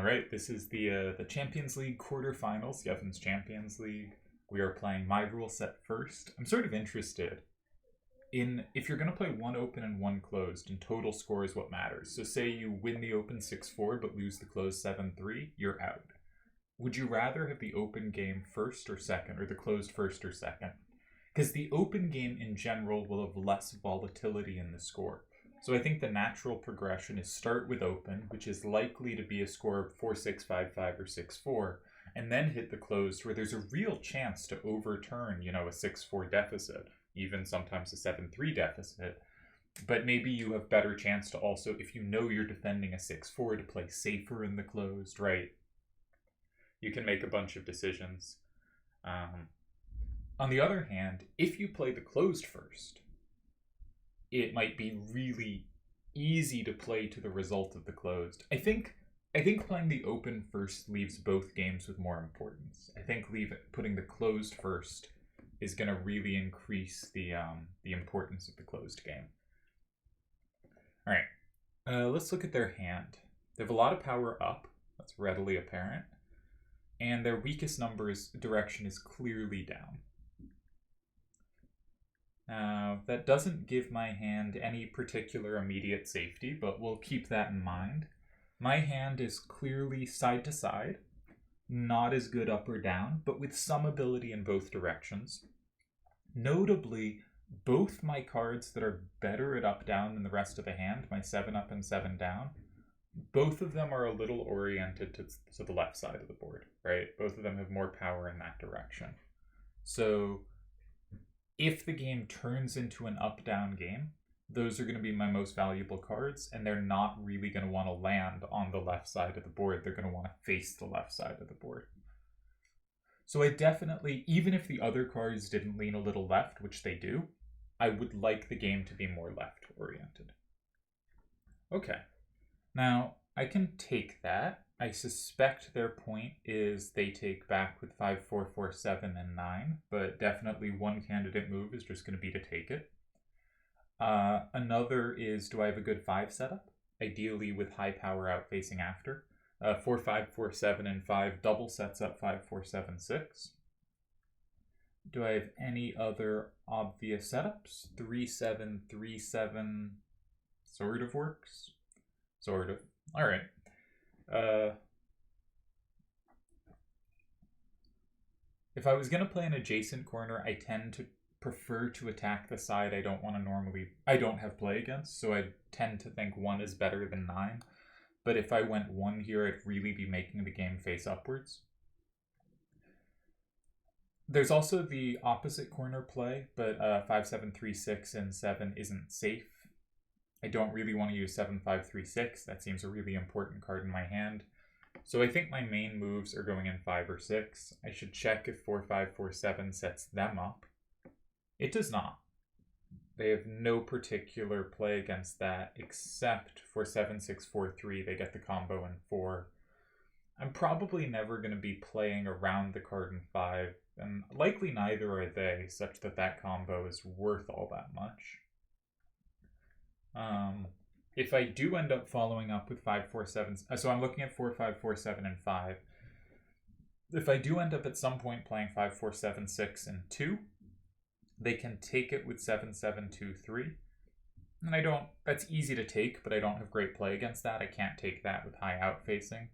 right, this is the Champions League quarterfinals, Yevon's Champions League. We are playing My Ruleset first. I'm sort of interested in if you're going to play one open and one closed, and total score is what matters. So say you win the open 6-4 but lose the closed 7-3, you're out. Would you rather have the open game first or second, or the closed first or second? Because the open game in general will have less volatility in the score. So I think the natural progression is start with open, which is likely to be a score of 4-6, 5-5, or 6-4, and then hit the closed where there's a real chance to overturn, a 6-4 deficit, even sometimes a 7-3 deficit. But maybe you have better chance to also, if you know you're defending a 6-4, to play safer in the closed, right? You can make a bunch of decisions. On the other hand, if you play the closed first, it might be really easy to play to the result of the closed. I think playing the open first leaves both games with more importance. I think putting the closed first is going to really increase the importance of the closed game. All right, let's look at their hand. They have a lot of power up. That's readily apparent. And their weakest direction is clearly down. Now, that doesn't give my hand any particular immediate safety, but we'll keep that in mind. My hand is clearly side to side, not as good up or down, but with some ability in both directions. Notably, both my cards that are better at up-down than the rest of the hand, my 7-up and 7-down, both of them are a little oriented to the left side of the board, right? Both of them have more power in that direction. So if the game turns into an up-down game, those are going to be my most valuable cards, and they're not really going to want to land on the left side of the board. They're going to want to face the left side of the board. So I definitely, even if the other cards didn't lean a little left, which they do, I would like the game to be more left-oriented. Okay. Now, I can take that. I suspect their point is they take back with 5, 4, 4, 7, and 9, but definitely one candidate move is just going to be to take it. Another is, do I have a good 5 setup? Ideally with high power out facing after. 4, 5, 4, 7, and 5 double sets up 5, 4, 7, 6. Do I have any other obvious setups? 3, 7, 3, 7 sort of works. Sort of. All right. If I was going to play an adjacent corner, I tend to prefer to attack the side I don't have play against, so I tend to think 1 is better than 9. But if I went 1 here, I'd really be making the game face upwards. There's also the opposite corner play, but 5, 7, 3, 6, and 7 isn't safe. I don't really want to use 7, 5, 3, 6. That seems a really important card in my hand. So I think my main moves are going in 5 or 6. I should check if 4, 5, 4, 7 sets them up. It does not. They have no particular play against that, except for 7, 6, 4, 3. They get the combo in 4. I'm probably never going to be playing around the card in 5, and likely neither are they, such that that combo is worth all that much. If I do end up following up with 5, 4, 7, so I'm looking at 4, 5, 4, 7, and 5. If I do end up at some point playing 5, 4, 7, 6, and 2, they can take it with 7, 7, 2, 3. And that's easy to take, but I don't have great play against that. I can't take that with high out facing.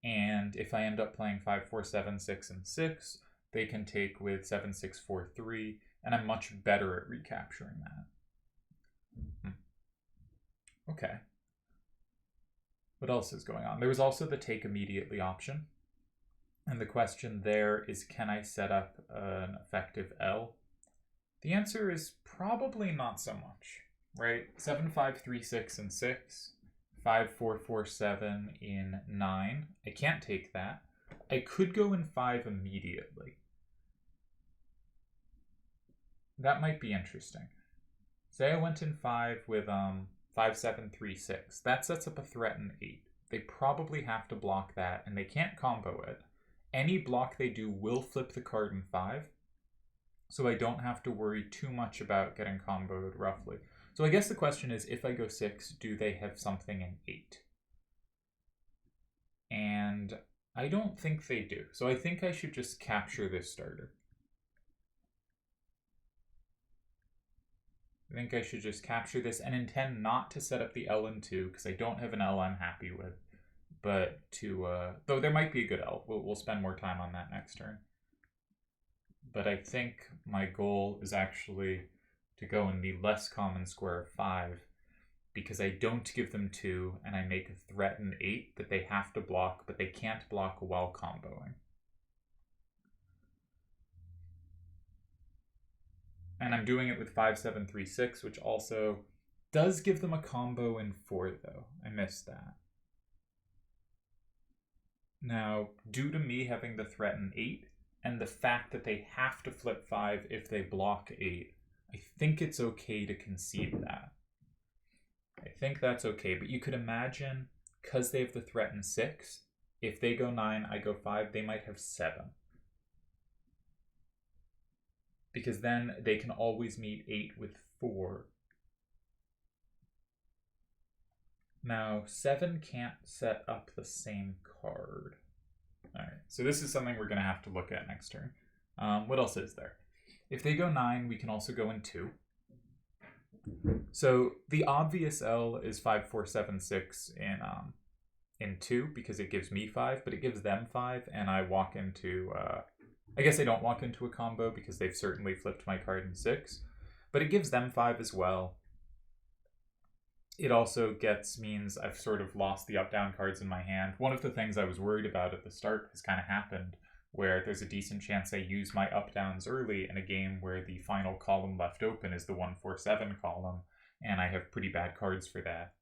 And if I end up playing 5, 4, 7, 6, and 6, they can take with 7, 6, 4, 3, and I'm much better at recapturing that. Okay. What else is going on? There was also the take immediately option. And the question there is, can I set up an effective L? The answer is probably not so much, right? 7, 5, 3, 6, and 6. 5, 4, 4, 7 in 9. I can't take that. I could go in 5 immediately. That might be interesting. Say I went in 5 with 5, 7, 3, 6. That sets up a threat in 8. They probably have to block that, and they can't combo it. Any block they do will flip the card in 5, so I don't have to worry too much about getting comboed roughly. So I guess the question is, if I go 6, do they have something in 8? And I don't think they do. So I think I should just capture this starter. I think I should just capture this and intend not to set up the L in 2 because I don't have an L I'm happy with. But to, though there might be a good L. We'll spend more time on that next turn. But I think my goal is actually to go in the less common square of 5 because I don't give them 2 and I make a threat in 8 that they have to block, but they can't block while comboing. And I'm doing it with 5, 7, 3, 6, which also does give them a combo in 4, though. I missed that. Now, due to me having the threat in 8, and the fact that they have to flip 5 if they block 8, I think it's okay to concede that. I think that's okay, but you could imagine, because they have the threat in 6, if they go 9, I go 5, they might have 7. Because then they can always meet 8 with 4. Now, 7 can't set up the same card. Alright, so this is something we're going to have to look at next turn. What else is there? If they go 9, we can also go in 2. So the obvious L is 5, 4, 7, 6 in 2 because it gives me 5, but it gives them 5, and I walk into... I guess I don't walk into a combo because they've certainly flipped my card in 6, but it gives them 5 as well. It also means I've sort of lost the up-down cards in my hand. One of the things I was worried about at the start has kind of happened, where there's a decent chance I use my up-downs early in a game where the final column left open is the 1, 4, 7 column, and I have pretty bad cards for that.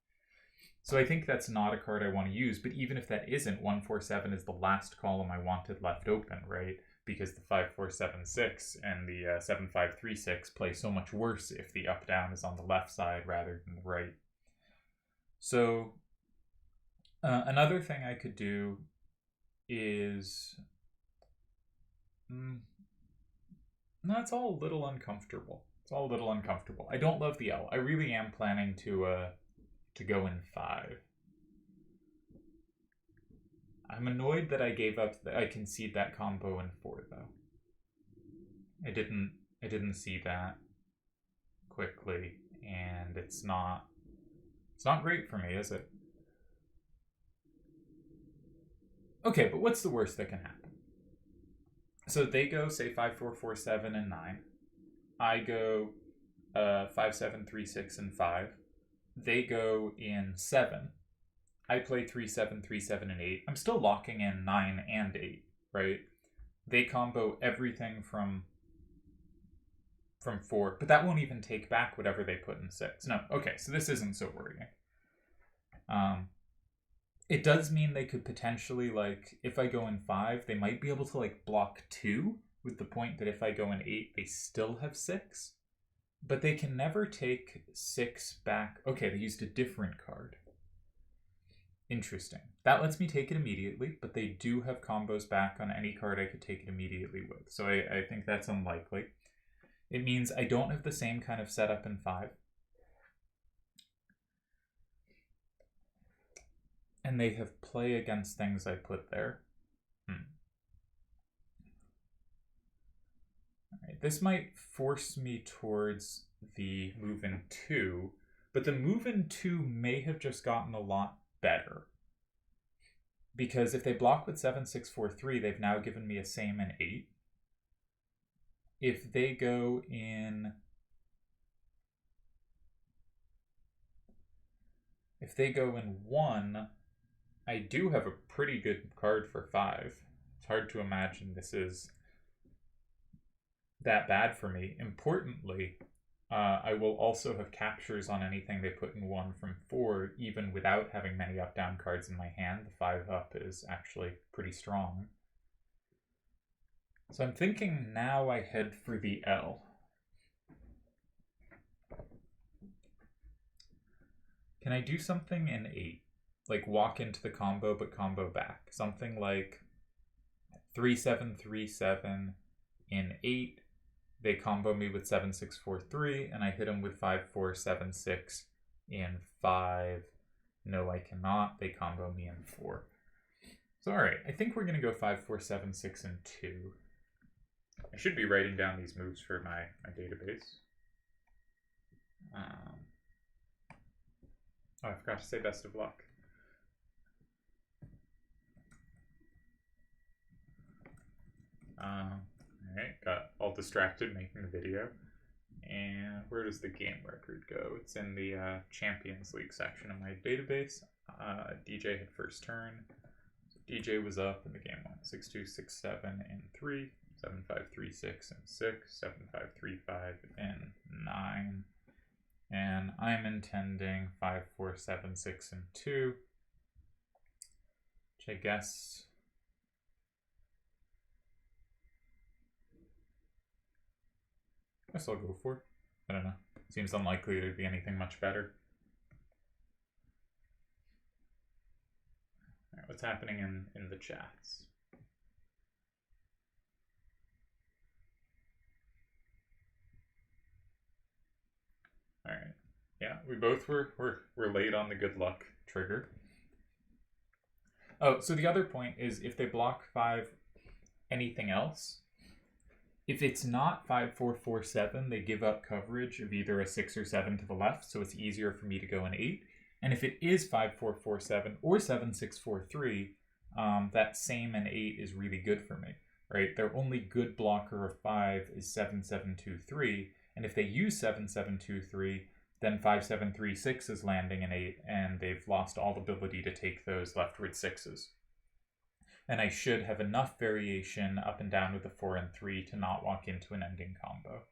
So I think that's not a card I want to use, but even if that isn't, 1, 4, 7 is the last column I wanted left open, right? Because the 5, 4, 7, 6 and the 7, 5, 3, 6 play so much worse if the up-down is on the left side rather than the right. So another thing I could do is... no, it's all a little uncomfortable. It's all a little uncomfortable. I don't love the L. I really am planning to go in 5. I'm annoyed that I gave up. I concede that combo in 4, though. I didn't see that quickly, and it's not great for me, is it? Okay, but what's the worst that can happen? So they go, say, 5, 4, 4, 7, and 9. I go 5, 7, 3, 6, and 5. They go in 7. I play 3, 7, 3, 7, and 8. I'm still locking in 9 and 8, right? They combo everything from 4, but that won't even take back whatever they put in 6. No, okay, so this isn't so worrying. It does mean they could potentially, like, if I go in 5, they might be able to, like, block 2, with the point that if I go in 8, they still have 6. But they can never take 6 back. Okay, they used a different card. Interesting. That lets me take it immediately, but they do have combos back on any card I could take it immediately with. So I think that's unlikely. It means I don't have the same kind of setup in 5. And they have play against things I put there. Alright, this might force me towards the move in 2, but the move in 2 may have just gotten a lot better. Because if they block with 7, 6, 4, 3, they've now given me a same in 8. If they go in... If they go in 1, I do have a pretty good card for 5. It's hard to imagine this is that bad for me. Importantly, I will also have captures on anything they put in 1 from 4, even without having many up-down cards in my hand. The 5 up is actually pretty strong. So I'm thinking now I head for the L. Can I do something in 8? Like walk into the combo but combo back. Something like 3, 7, 3, 7 in 8. They combo me with 7, 6, 4, 3, and I hit them with 5, 4, 7, 6 in 5. No, I cannot. They combo me in 4. So, all right, I think we're going to go 5, 4, 7, 6, and 2. I should be writing down these moves for my database. Oh, I forgot to say best of luck. Alright, got all distracted making the video. And where does the game record go? It's in the Champions League section of my database. DJ had first turn. So DJ was up and the game went 6-2, 6-7, and 3, 7-5, 3-6, and 6, 7-5, 3-5, and 9. And I'm intending 5, 4, 7, 6, and 2. Which I guess I'll go for. I don't know. Seems unlikely there'd be anything much better. Alright, what's happening in the chats? Alright. Yeah, we both were late on the good luck trigger. Oh, so the other point is if they block 5 anything else, if it's not 5, 4, 4, 7, they give up coverage of either a 6 or 7 to the left, so it's easier for me to go an 8. And if it is 5, 4, 4, 7 or 7, 6, 4, 3, that same and 8 is really good for me, right? Their only good blocker of 5 is 7, 7, 2, 3. And if they use 7, 7, 2, 3, then 5, 7, 3, 6 is landing an 8, and they've lost all ability to take those leftward 6s. And I should have enough variation up and down with the 4 and 3 to not walk into an ending combo.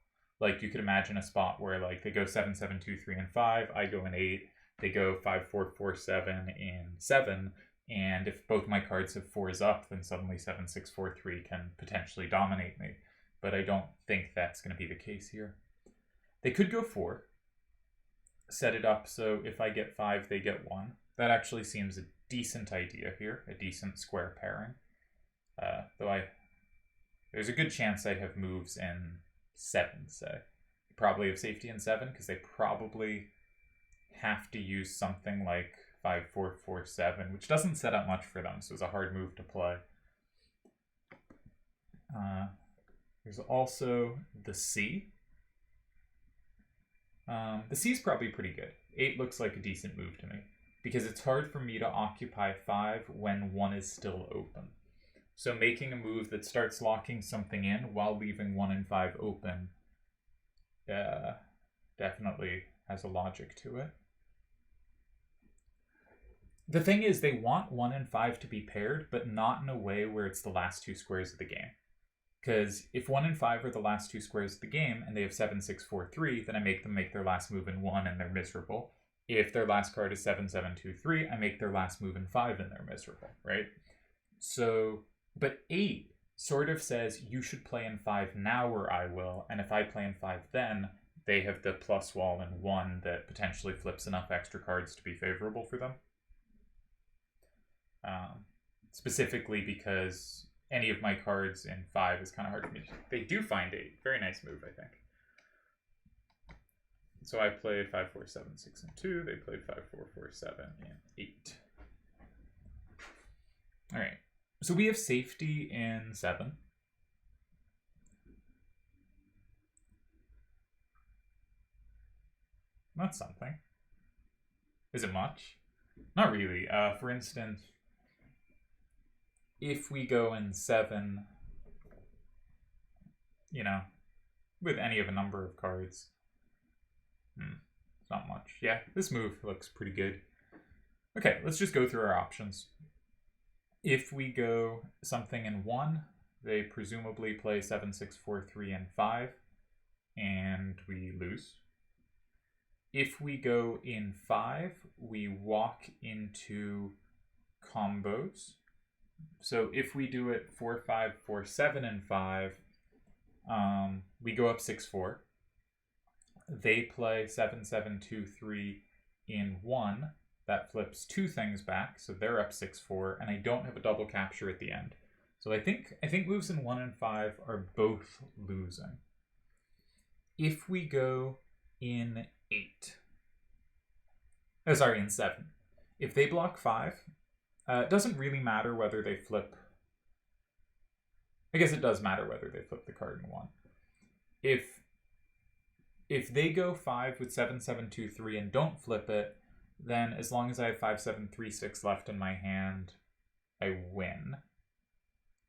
Like, you could imagine a spot where, like, they go 7, 7, 2, 3, and 5, I go an 8, they go 5, 4, 4, 7, and 7, and if both my cards have 4s up, then suddenly 7, 6, 4, 3 can potentially dominate me. But I don't think that's going to be the case here. They could go 4, set it up so if I get 5, they get 1. That actually seems a decent idea here, a decent square pairing. Though there's a good chance I'd have moves in 7, say. Probably have safety in 7, because they probably have to use something like 5, 4, 4, 7, which doesn't set up much for them, so it's a hard move to play. There's also the C. The C is probably pretty good. 8 looks like a decent move to me, because it's hard for me to occupy 5 when 1 is still open. So making a move that starts locking something in while leaving 1 and 5 open definitely has a logic to it. The thing is, they want 1 and 5 to be paired, but not in a way where it's the last 2 squares of the game. Because if 1 and 5 are the last 2 squares of the game, and they have 7, 6, 4, 3, then I make them make their last move in 1 and they're miserable. If their last card is 7, 7, 2, 3, I make their last move in 5 and they're miserable, right? So, but 8 sort of says you should play in 5 now or I will, and if I play in 5 then, they have the plus wall in 1 that potentially flips enough extra cards to be favorable for them. Specifically because any of my cards in 5 is kind of hard for me to... They do find 8. Very nice move, I think. So I played 5, 4, 7, 6, and 2. They played 5, 4, 4, 7, and 8. All right. So we have safety in 7. That's something. Is it much? Not really. For instance, if we go in 7, you know, with any of a number of cards, it's not much. Yeah, this move looks pretty good. Okay, let's just go through our options. If we go something in 1, they presumably play 7, 6, 4, 3, and 5, and we lose. If we go in 5, we walk into combos. So if we do it 4, 5, 4, 7, and 5, we go up 6, 4. They play 7, 7, 2, 3 in 1. That flips 2 things back, so they're up 6, 4, and I don't have a double capture at the end. So I think moves in 1 and 5 are both losing. If we go in 8, in 7, if they block 5, It doesn't really matter whether they flip. I guess it does matter whether they flip the card in 1. If they go 5 with 7, 7, 2, 3 and don't flip it, then as long as I have 5, 7, 3, 6 left in my hand, I win.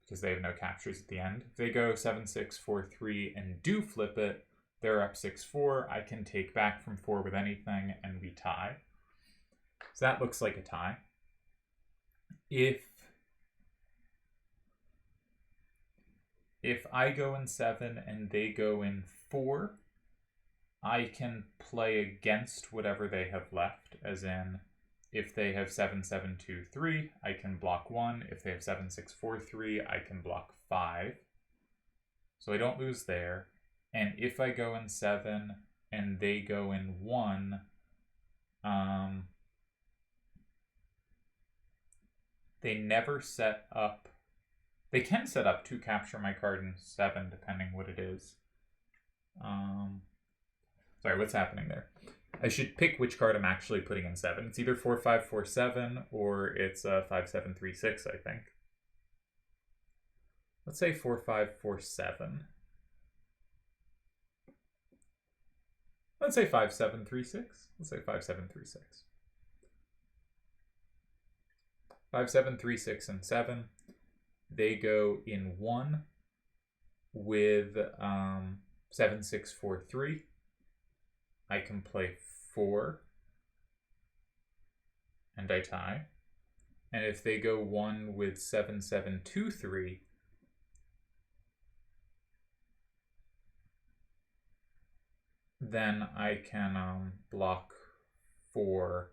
Because they have no captures at the end. If they go 7, 6, 4, 3 and do flip it, they're up 6, 4. I can take back from 4 with anything and we tie. So that looks like a tie. If I go in 7 and they go in 4, I can play against whatever they have left, as in, if they have 7, 7, 2, 3, I can block 1. If they have 7, 6, 4, 3, I can block 5. So I don't lose there. And if I go in 7 and they go in 1, they never set up. They can set up to capture my card in 7, depending what it is. Sorry, what's happening there? I should pick which card I'm actually putting in 7. It's either 4, 5, 4, 7, or it's 5, 7, 3, 6, I think. Let's say 4, 5, 4, 7. Let's say 5, 7, 3, 6. Let's say 5, 7, 3, 6. 5, 7, 3, 6, and 7. They go in 1 with 7, 6, 4, 3. I can play 4 and I tie. And if they go 1 with 7, 7, 2, 3, then I can block 4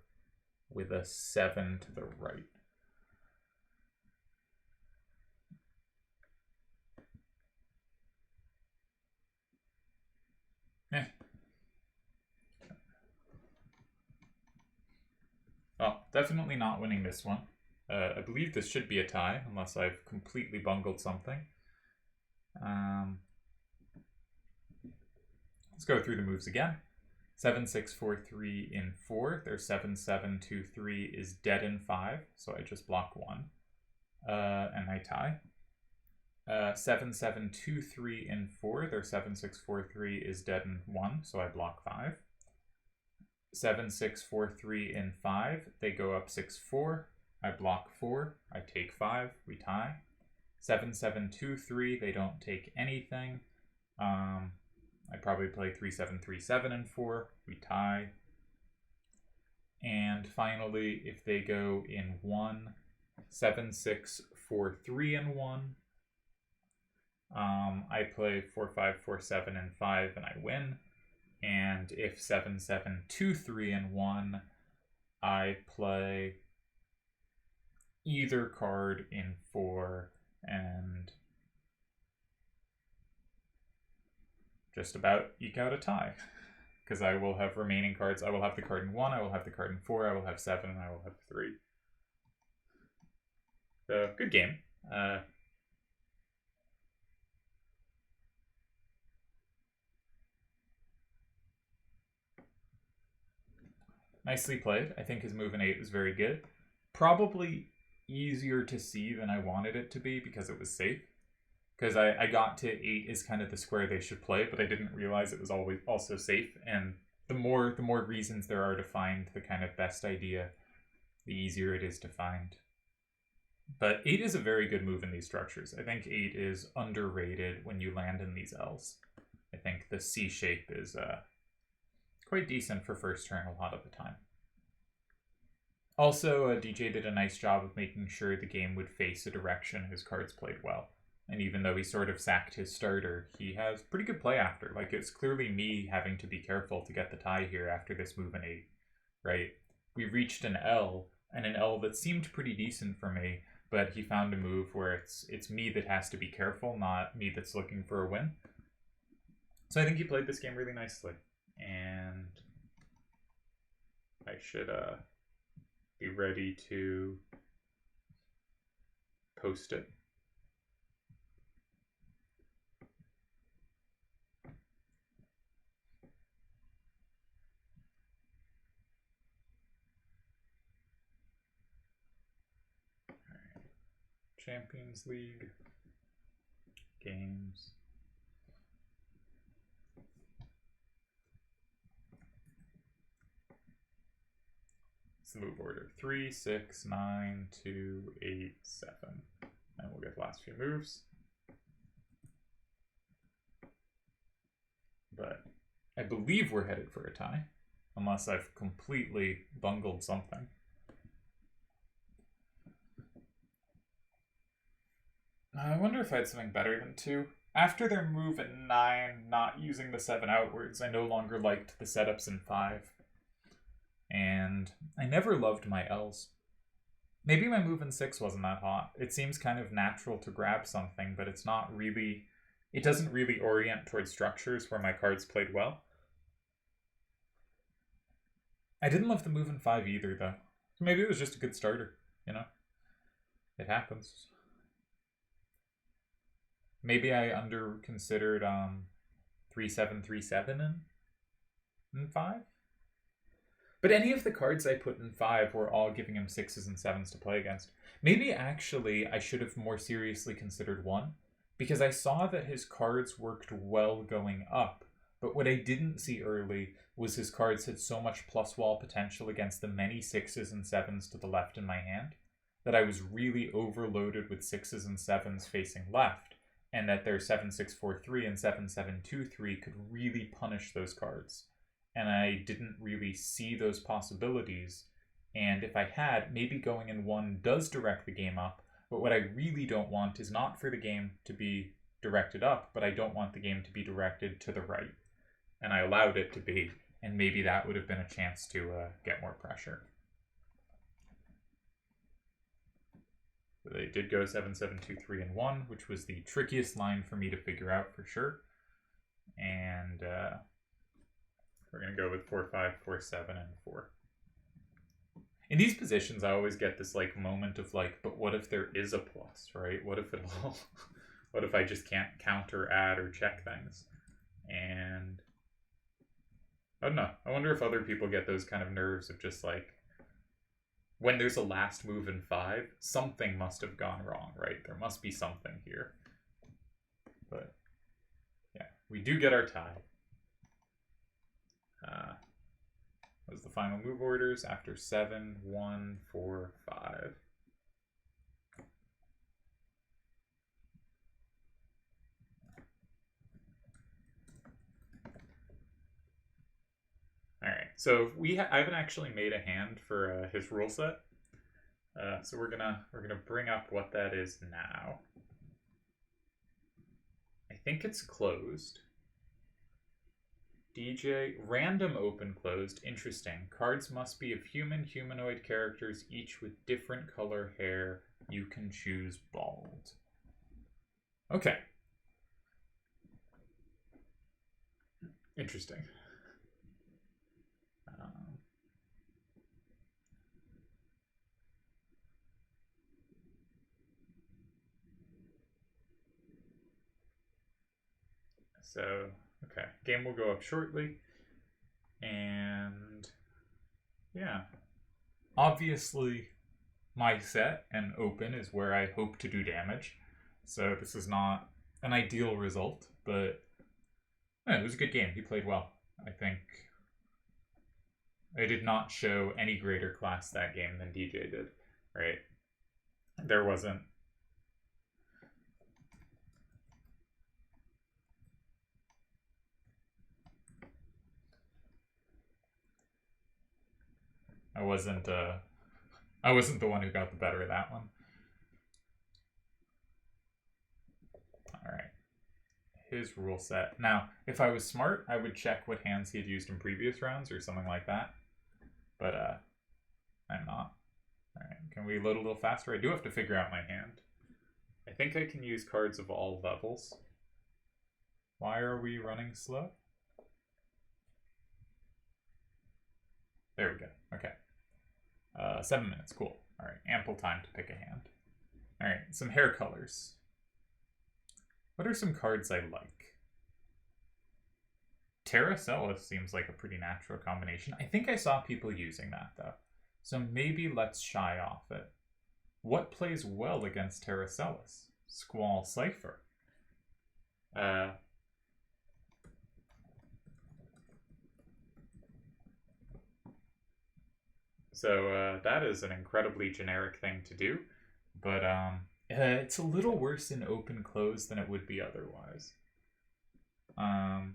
with a 7 to the right. Well, definitely not winning this one. I believe this should be a tie, unless I've completely bungled something. Let's go through the moves again. 7, 6, 4, 3 in 4. Their 7, 7, 2, 3 is dead in 5, so I just block 1. And I tie. 7, 7, 2, 3 in 4. Their 7, 6, 4, 3 is dead in 1, so I block 5. 7, 6, 4, 3 in 5. They go up 6, 4. I block 4. I take 5. We tie. 7, 7, 2, 3. They don't take anything. I probably play 3, 7, 3, 7 and 4. We tie. And finally, if they go in 1, 7, 6, 4, 3 and 1. I play 4, 5, 4, 7 and 5 and I win. And if 7, 7, 2, 3 and 1, I play either card in 4 and just about eke out a tie. Because I will have remaining cards. I will have the card in 1, I will have the card in 4, I will have 7, and I will have 3. So, good game. Nicely played. I think his move in 8 was very good. Probably easier to see than I wanted it to be because it was safe. Because I got to 8 is kind of the square they should play, but I didn't realize it was always also safe. And the more reasons there are to find the kind of best idea, the easier it is to find. But 8 is a very good move in these structures. I think 8 is underrated when you land in these L's. I think the C shape is quite decent for first turn a lot of the time. Also, DJ did a nice job of making sure the game would face a direction his cards played well. And even though he sort of sacked his starter, he has pretty good play after. Like, it's clearly me having to be careful to get the tie here after this move in 8, right? We reached an L, and an L that seemed pretty decent for me, but he found a move where it's me that has to be careful, not me that's looking for a win. So I think he played this game really nicely. And I should be ready to post it. Champions League games. It's the move order. 3, 6, 9, 2, 8, 7. And we'll get the last few moves. But I believe we're headed for a tie, unless I've completely bungled something. I wonder if I had something better than 2. After their move at 9, not using the 7 outwards, I no longer liked the setups in 5. And I never loved my L's. Maybe my move in 6 wasn't that hot. It seems kind of natural to grab something, but it's not really... It doesn't really orient towards structures where my cards played well. I didn't love the move in 5 either, though. So maybe it was just a good starter, you know? It happens. Maybe I under-considered 3-7-3-7 in 5? But any of the cards I put in 5 were all giving him 6s and 7s to play against. Maybe actually I should have more seriously considered 1, because I saw that his cards worked well going up, but what I didn't see early was his cards had so much plus wall potential against the many 6s and 7s to the left in my hand that I was really overloaded with 6s and 7s facing left, and that their 7-6-4-3 and 7-7-2-3 could really punish those cards. And I didn't really see those possibilities, and if I had, maybe going in 1 does direct the game up, but what I really don't want is not for the game to be directed up, but I don't want the game to be directed to the right. And I allowed it to be, and maybe that would have been a chance to get more pressure. So they did go 7-7-2-3 and 1, which was the trickiest line for me to figure out for sure. And we're going to go with 4-5, 4-7, and 4. In these positions, I always get this like moment of like, but what if there is a plus, right? What if it all, what if I just can't counter, add, or check things? And I don't know. I wonder if other people get those kind of nerves of just like, when there's a last move in 5, something must have gone wrong, right? There must be something here. But yeah, we do get our tie. Was the final move orders after 7, 1, 4, 5. All right, so I haven't actually made a hand for his rule set, so we're gonna bring up what that is now. I think it's closed. DJ, random open closed, interesting. Cards must be of human, humanoid characters, each with different color hair. You can choose bald. Okay. Interesting. So, okay, game will go up shortly, and yeah, obviously my set and open is where I hope to do damage, so this is not an ideal result, but it was a good game. He played well. I think I did not show any greater class that game than DJ did, right? There wasn't. I wasn't the one who got the better of that one. All right. His rule set. Now, if I was smart, I would check what hands he had used in previous rounds or something like that. But I'm not. All right. Can we load a little faster? I do have to figure out my hand. I think I can use cards of all levels. Why are we running slow? There we go. Okay. 7 minutes. Cool. All right. Ample time to pick a hand. All right. Some hair colors. What are some cards I like? Terracella seems like a pretty natural combination. I think I saw people using that, though. So maybe let's shy off it. What plays well against Terracellus? Squall Cipher. So that is an incredibly generic thing to do, but it's a little worse in open close than it would be otherwise. I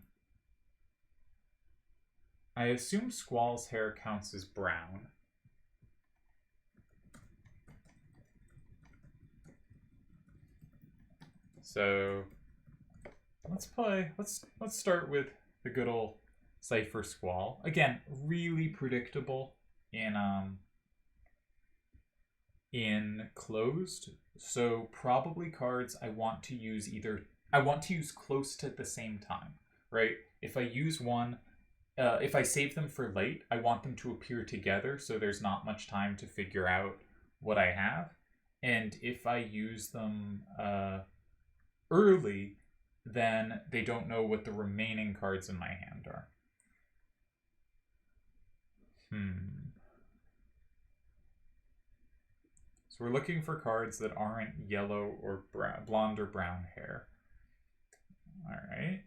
assume Squall's hair counts as brown. So let's start with the good old Cipher Squall. Again, really predictable in closed. So probably cards I want to use close to the same time, right? If I use one, if I save them for late, I want them to appear together so there's not much time to figure out what I have. And if I use them early, then they don't know what the remaining cards in my hand are. So we're looking for cards that aren't yellow or brown, blonde or brown hair. All right.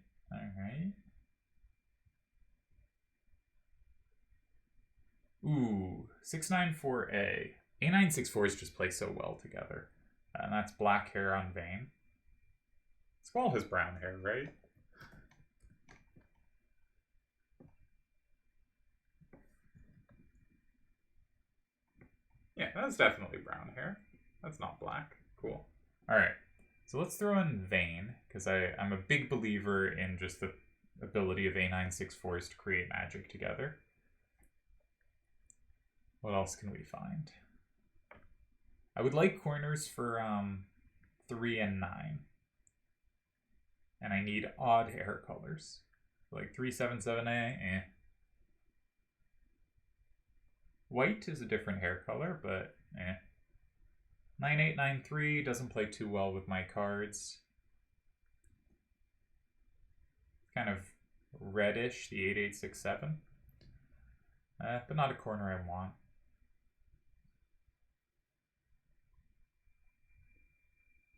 Ooh, 694A. A964s just play so well together. And that's black hair on Vayne. Squall has brown hair, right? Yeah, that's definitely brown hair. That's not black. Cool. Alright, so let's throw in Vayne, because I'm a big believer in just the ability of A964s to create magic together. What else can we find? I would like corners for 3 and 9. And I need odd hair colors. Like 377A, White is a different hair color, but 9893 doesn't play too well with my cards. Kind of reddish, the 8867. But not a corner I want.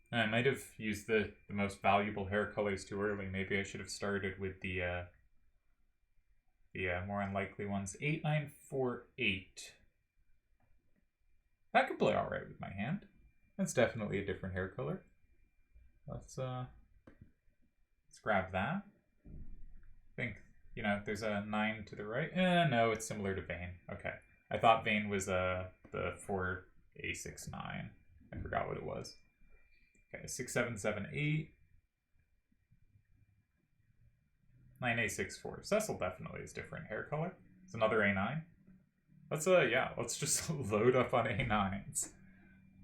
I might have used the most valuable hair colors too early. Maybe I should have started with the more unlikely ones. 8948. That could play alright with my hand. That's definitely a different hair color. Let's grab that. I think, there's a 9 to the right. No, it's similar to Vayne. Okay. I thought Vayne was the 4A69. I forgot what it was. Okay, 6778. 9A64. Cecil definitely is different hair color. It's another A9. Let's just load up on A9s.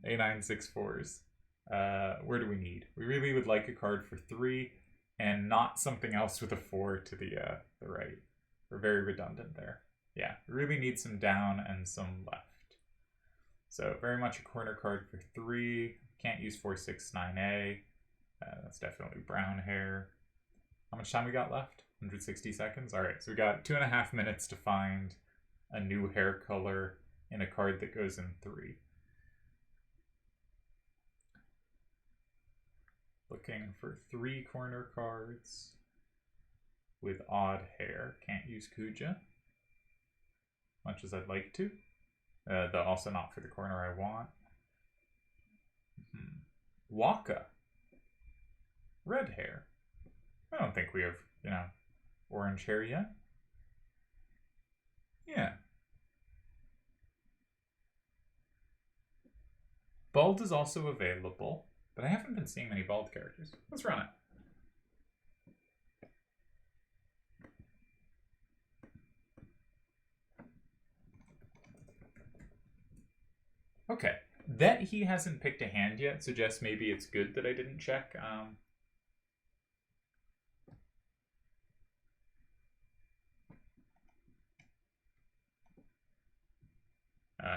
A964s. Where do we need? We really would like a card for 3 and not something else with a 4 to the right. We're very redundant there. Yeah, we really need some down and some left. So very much a corner card for 3. Can't use 469A. That's definitely brown hair. How much time we got left? 160 seconds? Alright, so we got 2.5 minutes to find a new hair color in a card that goes in 3. Looking for 3 corner cards with odd hair. Can't use Kuja, much as I'd like to. Though also not for the corner I want. Waka. Red hair. I don't think we have, orange hair yet. Yeah. Bald is also available, but I haven't been seeing many bald characters. Let's run it. Okay. That he hasn't picked a hand yet suggests maybe it's good that I didn't check.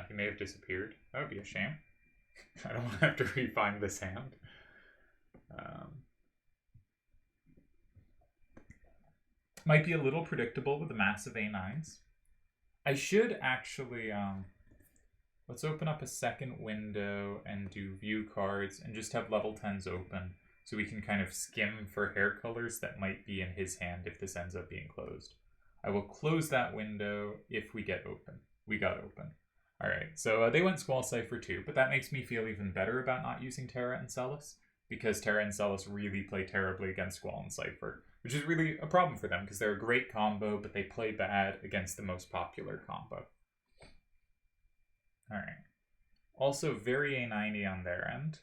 He may have disappeared. That would be a shame. I don't want to have to re-find this hand. Might be a little predictable with the massive A9s. I should actually Let's open up a second window and do view cards and just have level 10s open so we can kind of skim for hair colors that might be in his hand if this ends up being closed. I will close that window if we get open. We got open. All right, so they went Squall Cypher too, but that makes me feel even better about not using Terra and Celis, because Terra and Celis really play terribly against Squall and Cypher, which is really a problem for them because they're a great combo, but they play bad against the most popular combo. All right. Also, very A90 on their end.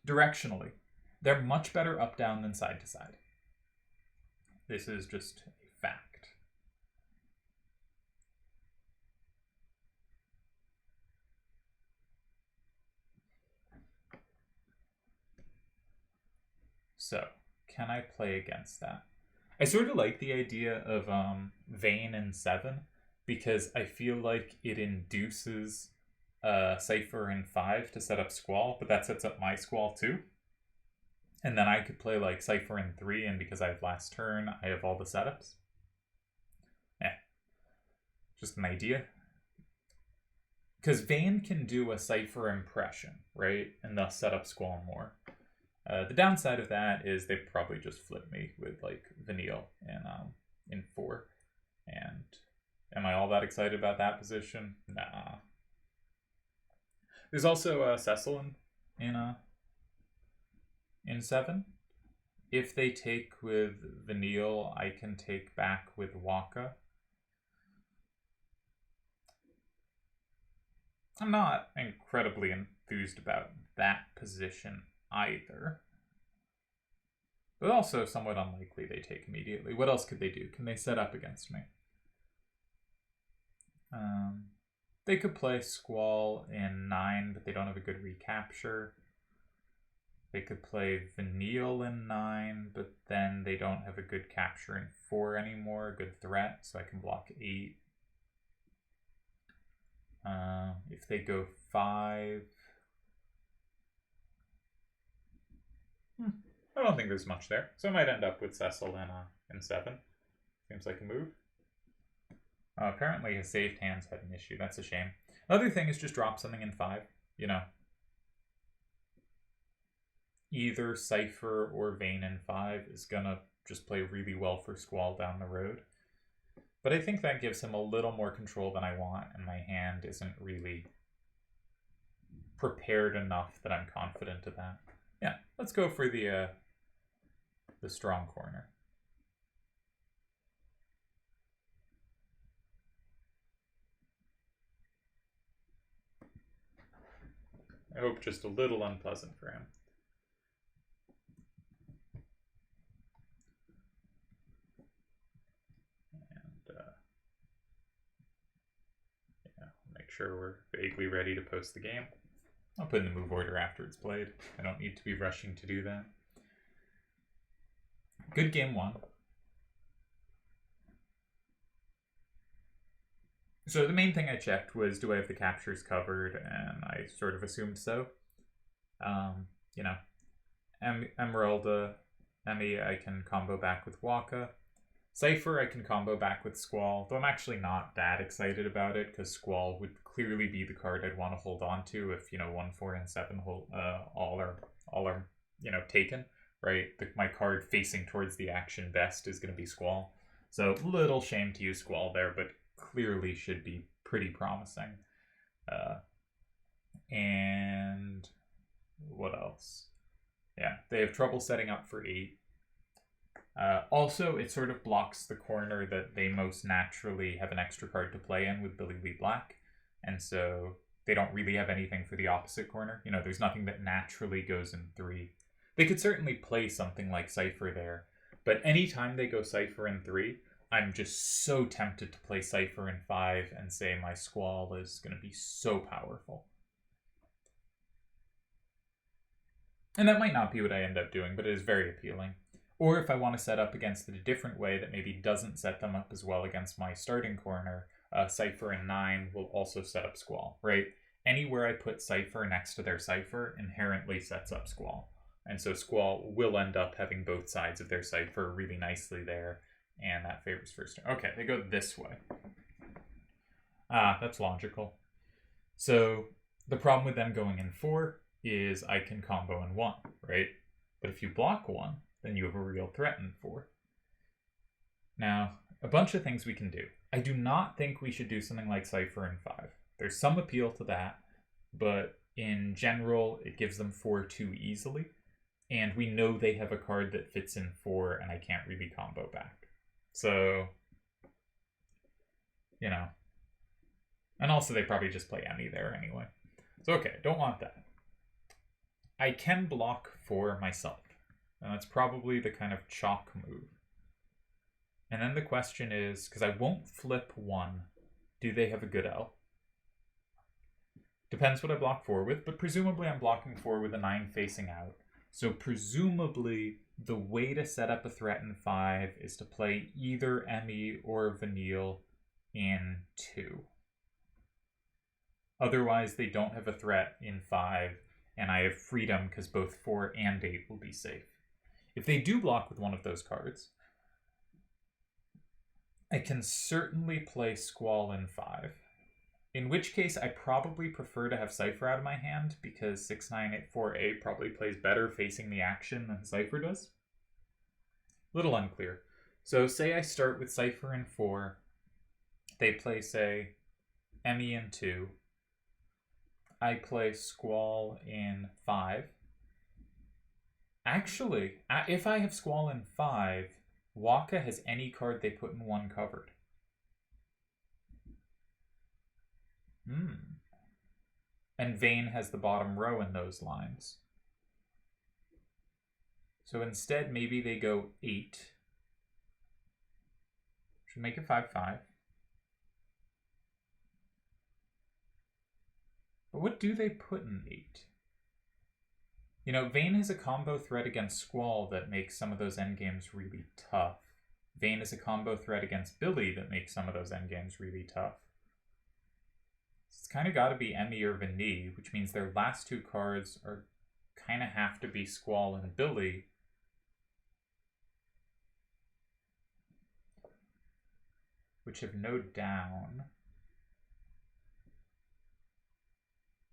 Directionally, they're much better up-down than side-to-side. This is just a fact. So, can I play against that? I sort of like the idea of Vayne in 7 because I feel like it induces Cypher in 5 to set up Squall, but that sets up my Squall too. And then I could play like Cypher in 3, and because I have last turn, I have all the setups. Just an idea. Because Vayne can do a Cypher impression, right? And thus set up Squall more. The downside of that is they probably just flip me with like Vanille in 4. And am I all that excited about that position? Nah. There's also Cecil in 7. If they take with Vanille, I can take back with Waka. I'm not incredibly enthused about that position either. But also somewhat unlikely they take immediately. What else could they do? Can they set up against me? They could play Squall in 9, but they don't have a good recapture. They could play Vanille in 9, but then they don't have a good capture in 4 anymore, a good threat, so I can block 8. If they go 5... I don't think there's much there, so I might end up with Cecil in 7. Seems like a move. Apparently his saved hands had an issue. That's a shame. Another thing is just drop something in 5. You know, either Cypher or Vayne in 5 is gonna just play really well for Squall down the road. But I think that gives him a little more control than I want, and my hand isn't really prepared enough that I'm confident of that. Yeah, let's go for the strong corner. I hope just a little unpleasant for him. And yeah, make sure we're vaguely ready to post the game. I'll put in the move order after it's played. I don't need to be rushing to do that. Good game 1. So the main thing I checked was, do I have the captures covered? And I sort of assumed so. You know, Emeralda, Emmy, I can combo back with Waka. Cypher, I can combo back with Squall, though I'm actually not that excited about it, because Squall would clearly be the card I'd want to hold on to if, you know, 1, 4, and 7 all are you know, taken, right? My card facing towards the action best is going to be Squall. So, little shame to use Squall there, but clearly should be pretty promising. And what else? Yeah, they have trouble setting up for 8. Also, it sort of blocks the corner that they most naturally have an extra card to play in with Billy Lee Black. And so they don't really have anything for the opposite corner. You know, there's nothing that naturally goes in 3. They could certainly play something like Cypher there, but anytime they go Cypher in 3, I'm just so tempted to play Cypher in 5 and say my Squall is going to be so powerful. And that might not be what I end up doing, but it is very appealing. Or if I want to set up against it a different way that maybe doesn't set them up as well against my starting corner, Cypher in 9 will also set up Squall, right? Anywhere I put Cypher next to their Cypher inherently sets up Squall. And so Squall will end up having both sides of their cipher really nicely there, and that favors first turn. Okay, they go this way. That's logical. So the problem with them going in 4 is I can combo in 1, right? But if you block 1, then you have a real threat in 4. Now, a bunch of things we can do. I do not think we should do something like Cipher in 5. There's some appeal to that, but in general, it gives them 4 too easily. And we know they have a card that fits in 4, and I can't really combo back. So, you know. And also, they probably just play Emmy there anyway. So, okay, don't want that. I can block 4 myself. And that's probably the kind of chalk move. And then the question is, because I won't flip 1, do they have a good L? Depends what I block 4 with, but presumably I'm blocking 4 with a 9 facing out. So presumably the way to set up a threat in 5 is to play either Emmy or Vanille in 2. Otherwise they don't have a threat in 5, and I have freedom because both 4 and 8 will be safe. If they do block with one of those cards, I can certainly play Squall in 5. In which case, I probably prefer to have Cipher out of my hand, because 6-9-8-4-8 probably plays better facing the action than Cipher does. Little unclear. So say I start with Cipher in 4. They play, say, Emmy in 2. I play Squall in 5. Actually, if I have Squall in 5, Waka has any card they put in 1 covered. And Vane has the bottom row in those lines. So instead, maybe they go 8. Should make it 5-5. But what do they put in 8? You know, Vane has a combo threat against Squall that makes some of those endgames really tough. Vane is a combo threat against Billy that makes some of those endgames really tough. It's kind of got to be Emmy or Vanille, which means their last 2 cards are kind of have to be Squall and Billy. Which have no down.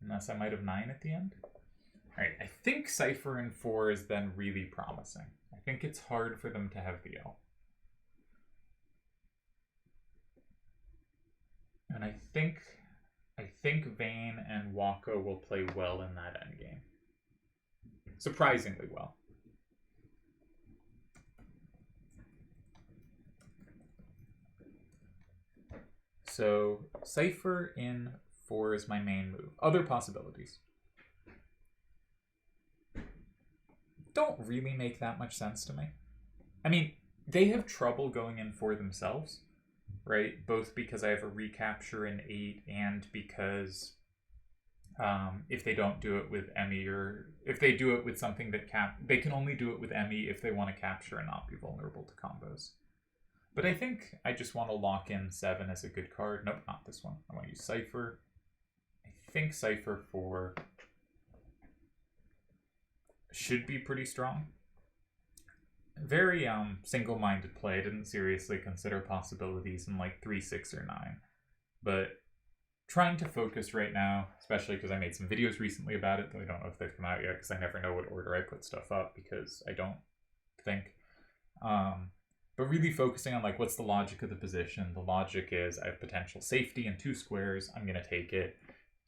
Unless I might have 9 at the end. Alright, I think Cipher in 4 is then really promising. I think it's hard for them to have the L. And I think Vane and Waka will play well in that endgame. Surprisingly well. So Cipher in 4 is my main move. Other possibilities don't really make that much sense to me. I mean, they have trouble going in 4 themselves, right? Both because I have a recapture in 8 and because if they don't do it with Emmy, or if they do it with something that they can only do it with Emmy if they want to capture and not be vulnerable to combos. But I think I just want to lock in 7 as a good card. Nope, not this one. I want to use Cipher. I think Cipher 4 should be pretty strong. Very single-minded play. I didn't seriously consider possibilities in like 3, 6, or 9. But trying to focus right now, especially because I made some videos recently about it, though I don't know if they've come out yet because I never know what order I put stuff up because I don't think. But really focusing on like what's the logic of the position. The logic is I have potential safety in 2 squares. I'm going to take it.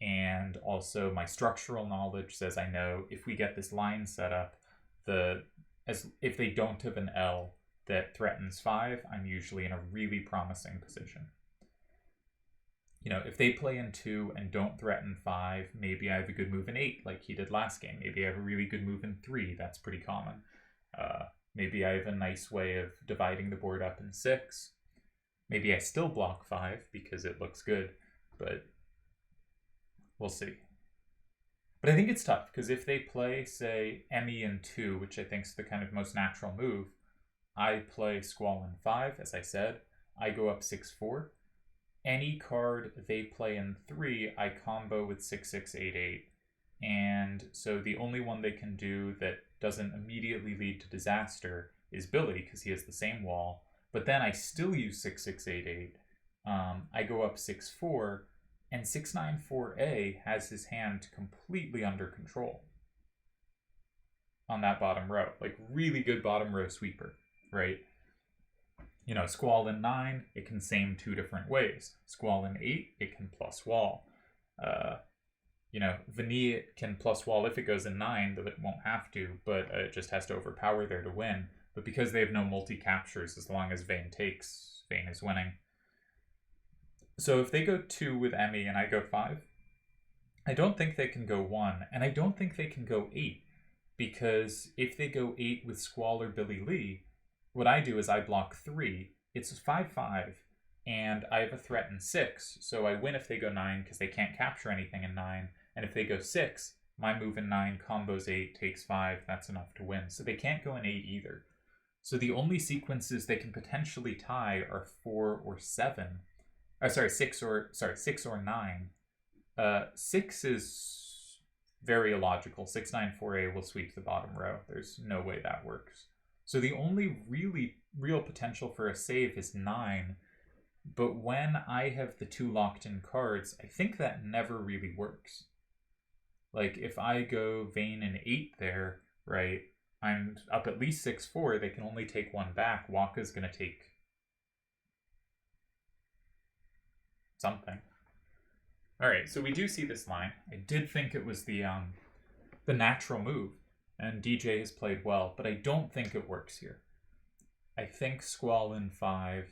And also my structural knowledge says I know if we get this line set up, if they don't have an L that threatens 5, I'm usually in a really promising position. You know, if they play in 2 and don't threaten 5, maybe I have a good move in 8 like he did last game. Maybe I have a really good move in 3. That's pretty common. Maybe I have a nice way of dividing the board up in 6. Maybe I still block 5 because it looks good, but we'll see. But I think it's tough because if they play, say, Emmy in 2, which I think is the kind of most natural move, I play Squall in 5, as I said. I go up 6-4. Any card they play in 3, I combo with 6-6-8-8. and so the only one they can do that doesn't immediately lead to disaster is Billy, because he has the same wall. But then I still use 6688. I go up 6-4, and 694A has his hand completely under control on that bottom row. Like, really good bottom row sweeper, right? You know, Squall in 9, it can same two different ways. Squall in 8, it can plus wall. You know, Vani can plus wall if it goes in 9, though it won't have to, but it just has to overpower there to win. But because they have no multi-captures, as long as Vane takes, Vane is winning. So if they go 2 with Emmy and I go 5, I don't think they can go 1, and I don't think they can go 8, because if they go 8 with Squall or Billy Lee, what I do is I block 3, it's 5-5, and I have a threat in 6, so I win if they go 9 because they can't capture anything in 9, and if they go 6, my move in 9 combos 8, takes 5, that's enough to win. So they can't go in 8 either. So the only sequences they can potentially tie are 4 or 7. 6 or 9. 6 is very illogical. 694A will sweep the bottom row. There's no way that works. So the only real potential for a save is 9. But when I have the 2 locked in cards, I think that never really works. Like, if I go Vane in 8 there, right, I'm up at least 6-4, they can only take 1 back. Waka's going to take something. Alright, so we do see this line. I did think it was the natural move, and DJ has played well, but I don't think it works here. I think Squall in 5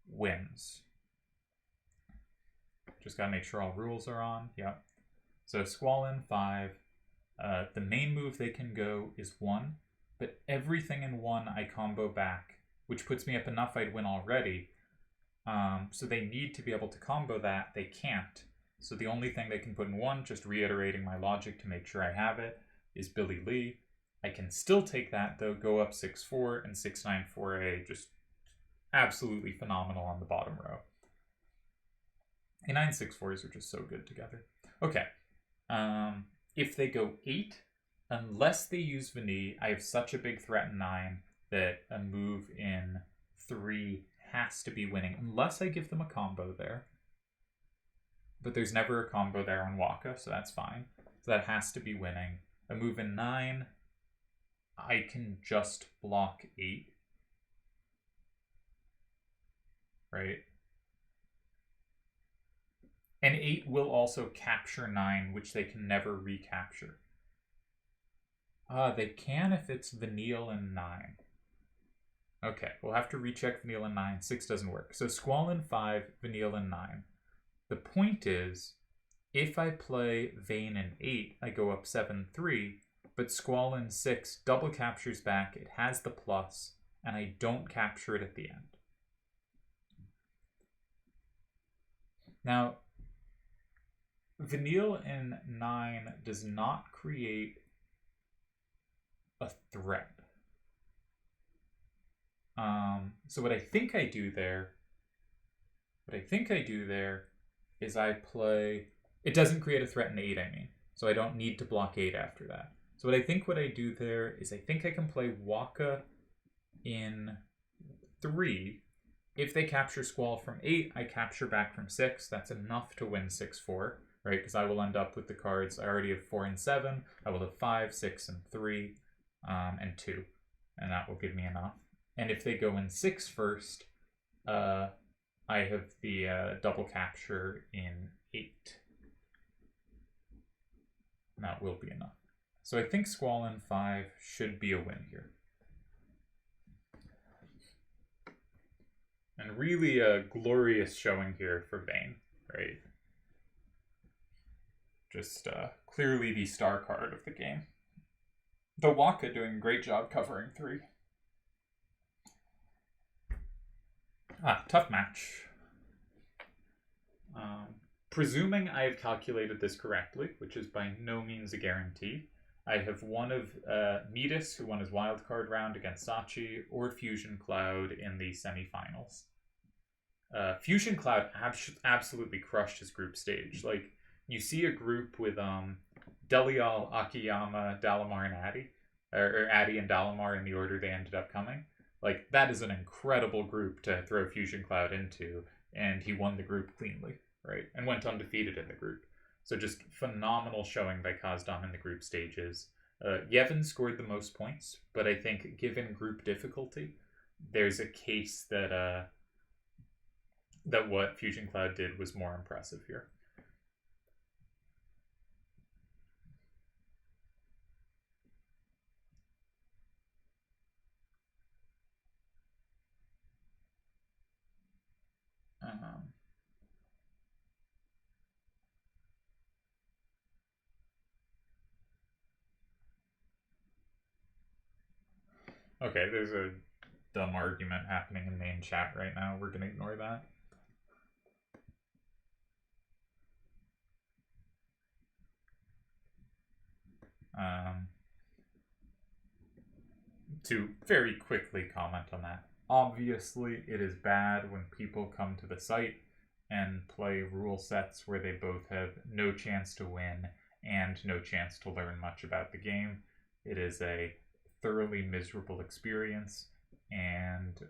wins. Just gotta make sure all rules are on. Yep. So Squall in 5. The main move they can go is 1, but everything in 1 I combo back, which puts me up enough I'd win already. So they need to be able to combo that. They can't. So the only thing they can put in 1, just reiterating my logic to make sure I have it, is Billy Lee. I can still take that, though, go up 6-4, and 694A just absolutely phenomenal on the bottom row. A9 6-4s are just so good together. Okay. If they go 8, unless they use Vani, I have such a big threat in 9 that a move in 3 has to be winning, unless I give them a combo there. But there's never a combo there on Waka, so that's fine. So that has to be winning. A move in 9, I can just block 8. Right? And 8 will also capture 9, which they can never recapture. They can if it's Vanille in 9. Okay, we'll have to recheck Vanille in 9. 6 doesn't work. So Squall in 5, Vanille in 9. The point is, if I play Vane in 8, I go up 7-3, but Squall in 6 double captures back, it has the plus, and I don't capture it at the end. Now, Vanille in 9 does not create a threat. So what I think I do there is I play... It doesn't create a threat in 8, I mean. So I don't need to block 8 after that. So what I do there is I think I can play Waka in 3. If they capture Squall from 8, I capture back from 6. That's enough to win 6-4, right? Because I will end up with the cards. I already have 4 and 7. I will have 5, 6, and 3, and 2. And that will give me enough. And if they go in 6 first, I have the double capture in 8. And that will be enough. So I think Squall in 5 should be a win here. And really a glorious showing here for Vane, right? Just clearly the star card of the game. The Waka doing a great job covering 3. Tough match. Presuming I have calculated this correctly, which is by no means a guarantee, I have one of Metis, who won his wildcard round against Sachi, or Fusion Cloud in the semifinals. Fusion Cloud absolutely crushed his group stage. Like, you see a group with Delial, Akiyama, Dalamar, and Addy, or Addy and Dalamar in the order they ended up coming. Like, that is an incredible group to throw Fusion Cloud into, and he won the group cleanly, right? And went undefeated in the group. So just phenomenal showing by Kazdam in the group stages. Yevon scored the most points, but I think given group difficulty, there's a case that that what Fusion Cloud did was more impressive here. Okay, there's a dumb argument happening in main chat right now. We're gonna ignore that. To very quickly comment on that. Obviously, it is bad when people come to the site and play rule sets where they both have no chance to win and no chance to learn much about the game. It is a thoroughly miserable experience and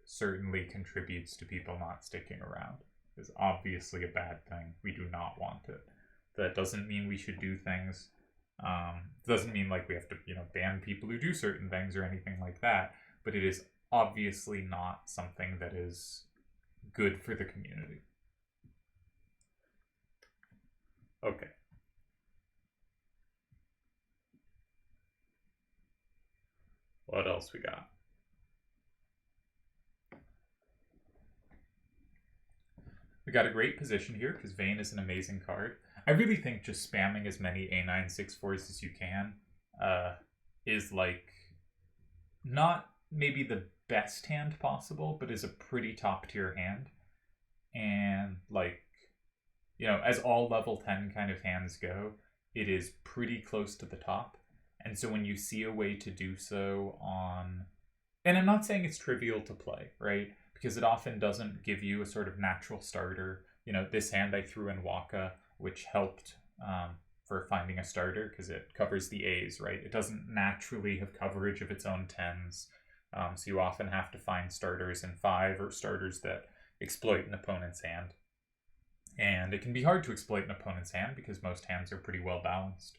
certainly contributes to people not sticking around. It's obviously a bad thing. We do not want it. That doesn't mean we should do things. Doesn't mean like we have to, ban people who do certain things or anything like that. But it is obviously not something that is good for the community. Okay. What else we got? We got a great position here because Vayne is an amazing card. I really think just spamming as many A9/6/4s as you can is like not maybe the best hand possible, but is a pretty top tier hand. And like, as all level 10 kind of hands go, it is pretty close to the top. And so when you see a way to do so on, and I'm not saying it's trivial to play, right? Because it often doesn't give you a sort of natural starter. This hand I threw in Waka, which helped for finding a starter because it covers the A's, right? It doesn't naturally have coverage of its own 10s. So you often have to find starters in 5 or starters that exploit an opponent's hand. And it can be hard to exploit an opponent's hand because most hands are pretty well balanced.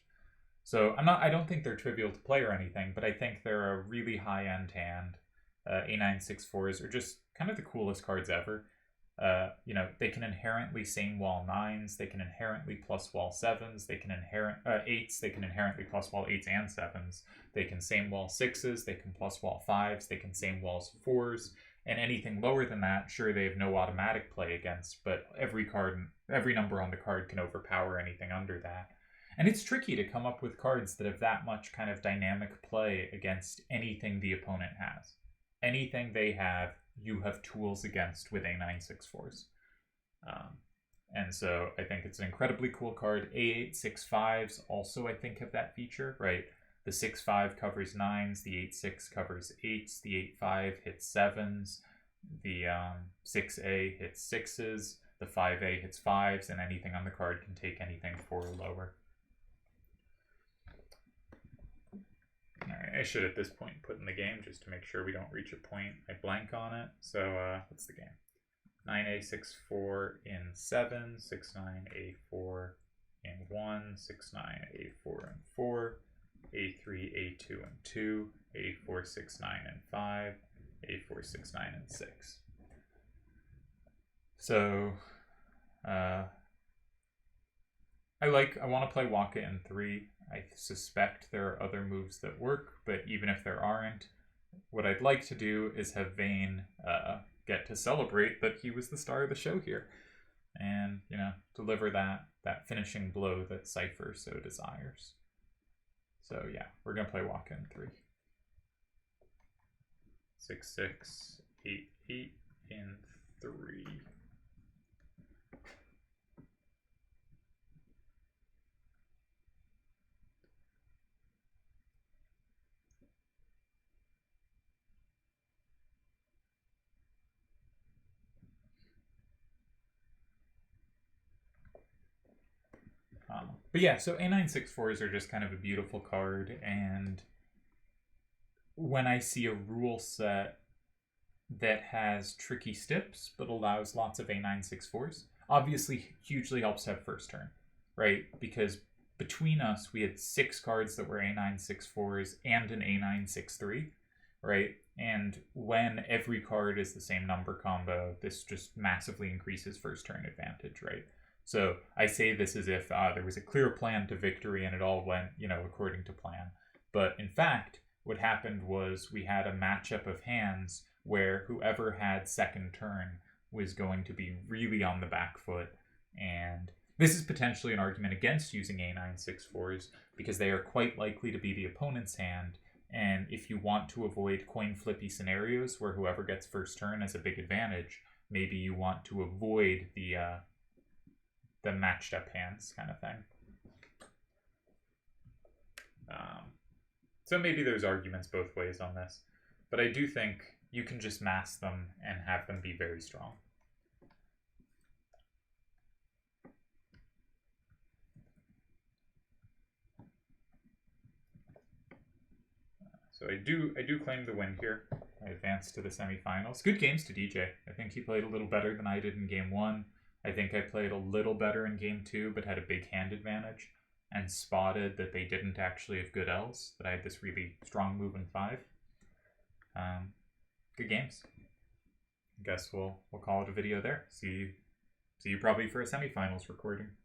So I don't think they're trivial to play or anything, but I think they're a really high-end hand. A9/6/4s are just kind of the coolest cards ever. They can inherently same wall 9s, they can inherently plus wall 7s, they can inherent 8s, they can inherently plus wall 8s and 7s, they can same wall 6s, they can plus wall 5s, they can same walls 4s, and anything lower than that, sure, they have no automatic play against, but every number on the card can overpower anything under that. And it's tricky to come up with cards that have that much kind of dynamic play against anything the opponent has. Anything they have, you have tools against with A9/6/4s. And so I think it's an incredibly cool card. A8/6/5s also, I think, have that feature, right? The 6/5 covers 9s, the 8/6 covers 8s, the 8/5 hits 7s, the 6A hits 6s, the 5A hits 5s, and anything on the card can take anything 4 or lower. Alright, I should at this point put in the game just to make sure we don't reach a point. I blank on it. So what's the game? 9A/6/4 in 7, 6/9 A4 in 1, 6/9 A4 in 4, A3 A2 and 2, A4 6/9 and 5, A4 6/9 and 6. So I want to play Waka in 3. I suspect there are other moves that work, but even if there aren't, what I'd like to do is have Vayne get to celebrate that he was the star of the show here, and deliver that finishing blow that Cypher so desires. So yeah, we're gonna play Waka in 3. 6/6 8/8 in 3. But yeah, so A9/6/4s are just kind of a beautiful card, and when I see a rule set that has tricky stips but allows lots of A9/6/4s, obviously hugely helps to have first turn, right? Because between us, we had 6 cards that were A9/6/4s and an A9/6/3, right? And when every card is the same number combo, this just massively increases first turn advantage, right? So I say this as if there was a clear plan to victory and it all went, according to plan. But in fact, what happened was we had a matchup of hands where whoever had second turn was going to be really on the back foot. And this is potentially an argument against using A9/6/4s because they are quite likely to be the opponent's hand. And if you want to avoid coin flippy scenarios where whoever gets first turn has a big advantage, maybe you want to avoid the matched up hands kind of thing. So maybe there's arguments both ways on this, but I do think you can just mask them and have them be very strong. So I do claim the win here. I advanced to the semifinals. Good games to DJ. I think he played a little better than I did in game 1. I think I played a little better in game 2, but had a big hand advantage and spotted that they didn't actually have good L's, that I had this really strong move in 5. Good games. I guess we'll call it a video there. See you probably for a semifinals recording.